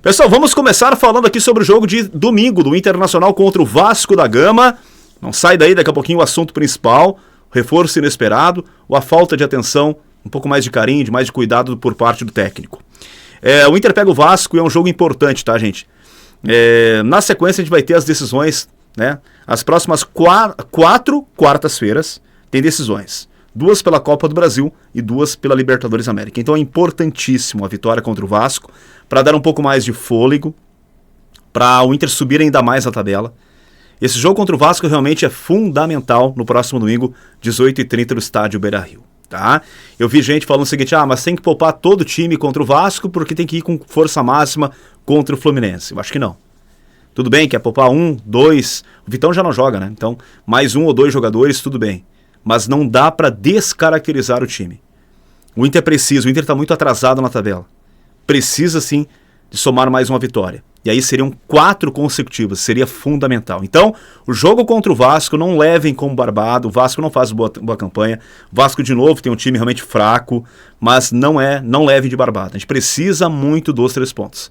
Pessoal, vamos começar falando aqui sobre o jogo de domingo do Internacional contra o Vasco da Gama. Não sai daí, daqui a pouquinho o assunto principal, o reforço inesperado ou a falta de atenção, um pouco mais de carinho, de mais de cuidado por parte do técnico. O Inter pega o Vasco e é um jogo importante, tá, gente? Na sequência a gente vai ter as decisões, né? As próximas 4 quartas-feiras tem decisões. 2 pela Copa do Brasil e 2 pela Libertadores América. Então é importantíssimo a vitória contra o Vasco para dar um pouco mais de fôlego, para o Inter subir ainda mais a tabela. Esse jogo contra o Vasco realmente é fundamental no próximo domingo, 18h30 no estádio Beira-Rio. Tá? Eu vi gente falando o seguinte, mas tem que poupar todo o time contra o Vasco porque tem que ir com força máxima contra o Fluminense. Eu acho que não. Tudo bem, quer poupar 1, 2, o Vitão já não joga, né? Então, mais 1 ou 2 jogadores, tudo bem. Mas não dá para descaracterizar o time. O Inter está muito atrasado na tabela. Precisa sim de somar mais uma vitória. E aí seriam 4 consecutivas, seria fundamental. Então, o jogo contra o Vasco, não levem como barbado, o Vasco não faz boa campanha, o Vasco de novo tem um time realmente fraco, mas não levem de barbado. A gente precisa muito dos 3 pontos.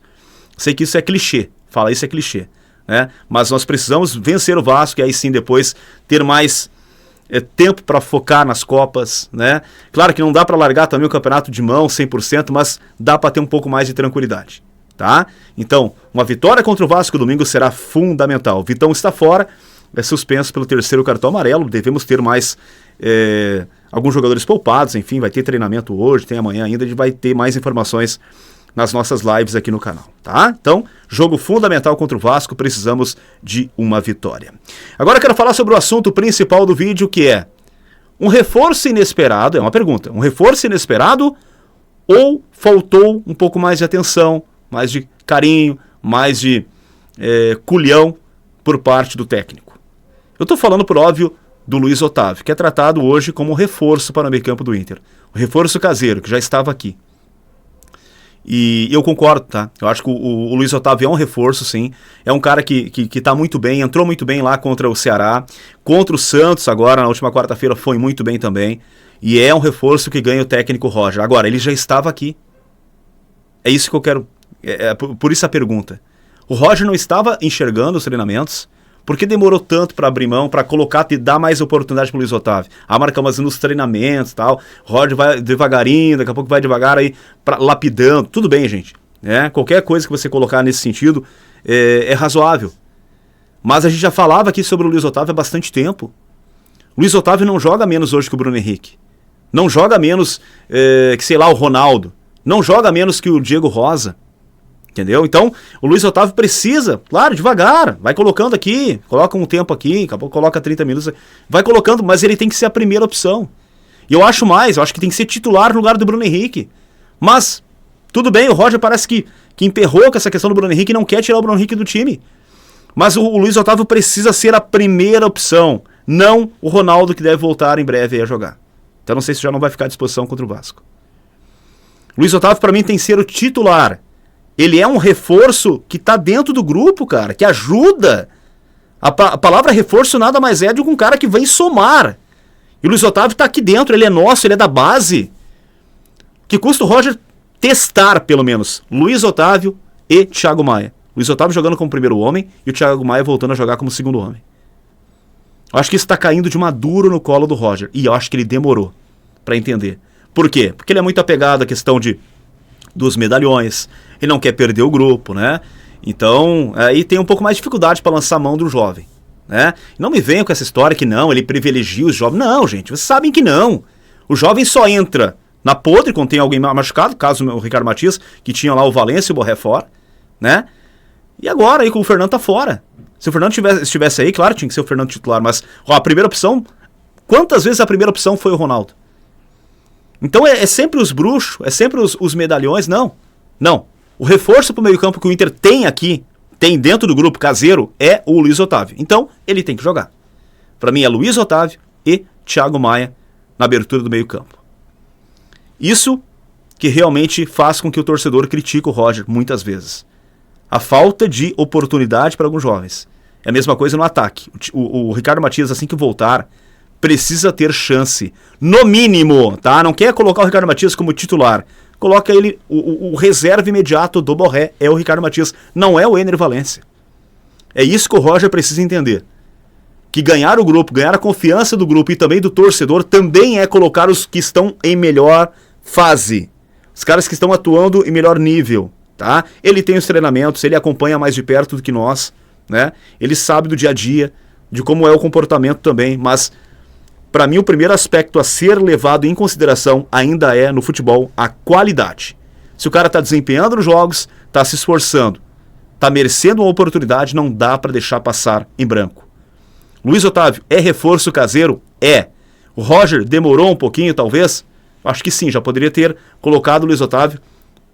Sei que isso é clichê, falar isso é clichê, né? Mas nós precisamos vencer o Vasco e aí sim depois ter mais tempo para focar nas Copas, né? Claro que não dá para largar também o campeonato de mão 100%, mas dá para ter um pouco mais de tranquilidade, tá? Então, uma vitória contra o Vasco domingo será fundamental. O Vitão está fora, é suspenso pelo 3º cartão amarelo, devemos ter mais alguns jogadores poupados, enfim, vai ter treinamento hoje, tem amanhã ainda, a gente vai ter mais informações nas nossas lives aqui no canal, tá? Então, jogo fundamental contra o Vasco, precisamos de uma vitória. Agora eu quero falar sobre o assunto principal do vídeo, que é um reforço inesperado, é uma pergunta, um reforço inesperado ou faltou um pouco mais de atenção, mais de carinho, mais de culhão por parte do técnico? Eu tô falando, por óbvio, do Luiz Otávio, que é tratado hoje como reforço para o meio campo do Inter. O reforço caseiro, que já estava aqui. E eu concordo, tá? Eu acho que o Luiz Otávio é um reforço, sim. É um cara que tá muito bem, entrou muito bem lá contra o Ceará. Contra o Santos agora, na última quarta-feira, foi muito bem também. E é um reforço que ganha o técnico Roger. Agora, ele já estava aqui. É isso que eu quero... por isso a pergunta. O Roger não estava enxergando os treinamentos. Por que demorou tanto para abrir mão, para colocar e dar mais oportunidade para o Luiz Otávio? Marcamos nos treinamentos e tal, o Roger vai devagarinho, daqui a pouco vai devagar aí, lapidando, tudo bem, gente. Qualquer coisa que você colocar nesse sentido é razoável. Mas a gente já falava aqui sobre o Luiz Otávio há bastante tempo. O Luiz Otávio não joga menos hoje que o Bruno Henrique. Não joga menos que, sei lá, o Ronaldo. Não joga menos que o Diego Rosa. Entendeu? Então, o Luiz Otávio precisa, claro, devagar, vai colocando aqui, coloca um tempo aqui, coloca 30 minutos, vai colocando, mas ele tem que ser a primeira opção. E eu acho que tem que ser titular no lugar do Bruno Henrique. Mas, tudo bem, o Roger parece que emperrou com essa questão do Bruno Henrique e não quer tirar o Bruno Henrique do time. Mas o Luiz Otávio precisa ser a primeira opção, não o Ronaldo, que deve voltar em breve a jogar. Então não sei se já não vai ficar à disposição contra o Vasco. O Luiz Otávio, para mim, tem que ser o titular. Ele é um reforço que está dentro do grupo, cara, que ajuda. A palavra reforço nada mais é de um cara que vem somar. E o Luiz Otávio está aqui dentro, ele é nosso, ele é da base. Que custa o Roger testar, pelo menos, Luiz Otávio e Thiago Maia. Luiz Otávio jogando como primeiro homem e o Thiago Maia voltando a jogar como segundo homem. Eu acho que isso está caindo de maduro no colo do Roger. E eu acho que ele demorou para entender. Por quê? Porque ele é muito apegado à questão dos medalhões, ele não quer perder o grupo, né? Então, aí tem um pouco mais de dificuldade para lançar a mão do jovem, né? Não me venham com essa história que não, ele privilegia os jovens. Não, gente, vocês sabem que não. O jovem só entra na podre quando tem alguém machucado, caso o Ricardo Matias, que tinha lá o Valência e o Borré fora, né? E agora aí com o Fernando tá fora. Se o Fernando estivesse aí, claro, tinha que ser o Fernando titular, mas a primeira opção, quantas vezes a primeira opção foi o Ronaldo? Então é sempre os bruxos, é sempre os medalhões, não. O reforço pro meio campo que o Inter tem aqui, tem dentro do grupo caseiro, é o Luiz Otávio. Então, ele tem que jogar. Para mim é Luiz Otávio e Thiago Maia na abertura do meio campo. Isso que realmente faz com que o torcedor critique o Roger muitas vezes. A falta de oportunidade para alguns jovens. É a mesma coisa no ataque. O Ricardo Matias, assim que voltar, precisa ter chance. No mínimo, tá? Não quer colocar o Ricardo Matias como titular. coloca ele, o reserva imediato do Borré é o Ricardo Matias, não é o Ener Valencia. É isso que o Roger precisa entender. Que ganhar o grupo, ganhar a confiança do grupo e também do torcedor também é colocar os que estão em melhor fase. Os caras que estão atuando em melhor nível, tá? Ele tem os treinamentos, ele acompanha mais de perto do que nós, né? Ele sabe do dia a dia, de como é o comportamento também, mas para mim o primeiro aspecto a ser levado em consideração ainda é no futebol a qualidade. Se o cara está desempenhando nos jogos, está se esforçando, está merecendo uma oportunidade, não dá para deixar passar em branco. Luiz Otávio é reforço caseiro? É. O Roger demorou um pouquinho, talvez? Acho que sim, já poderia ter colocado o Luiz Otávio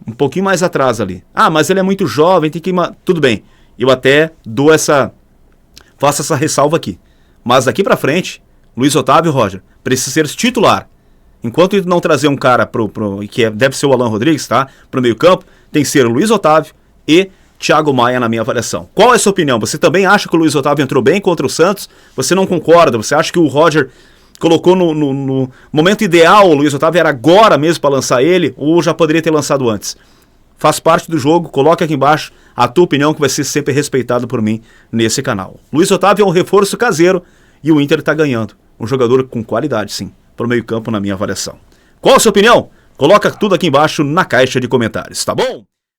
um pouquinho mais atrás ali. Ah, mas ele é muito jovem, tem que... Tudo bem, eu até faço essa ressalva aqui. Mas daqui pra frente, Luiz Otávio, Roger, precisa ser titular. Enquanto não trazer um cara deve ser o Alan Rodrigues, tá? Pro meio campo, tem que ser o Luiz Otávio e Thiago Maia na minha avaliação. Qual é a sua opinião? Você também acha que o Luiz Otávio entrou bem contra o Santos? Você não concorda? Você acha que o Roger colocou no momento ideal o Luiz Otávio, era agora mesmo para lançar ele, ou já poderia ter lançado antes? Faz parte do jogo, coloca aqui embaixo a tua opinião, que vai ser sempre respeitada por mim nesse canal. Luiz Otávio é um reforço caseiro e o Inter está ganhando. Um jogador com qualidade, sim, para o meio campo na minha avaliação. Qual a sua opinião? Coloca tudo aqui embaixo na caixa de comentários, tá bom?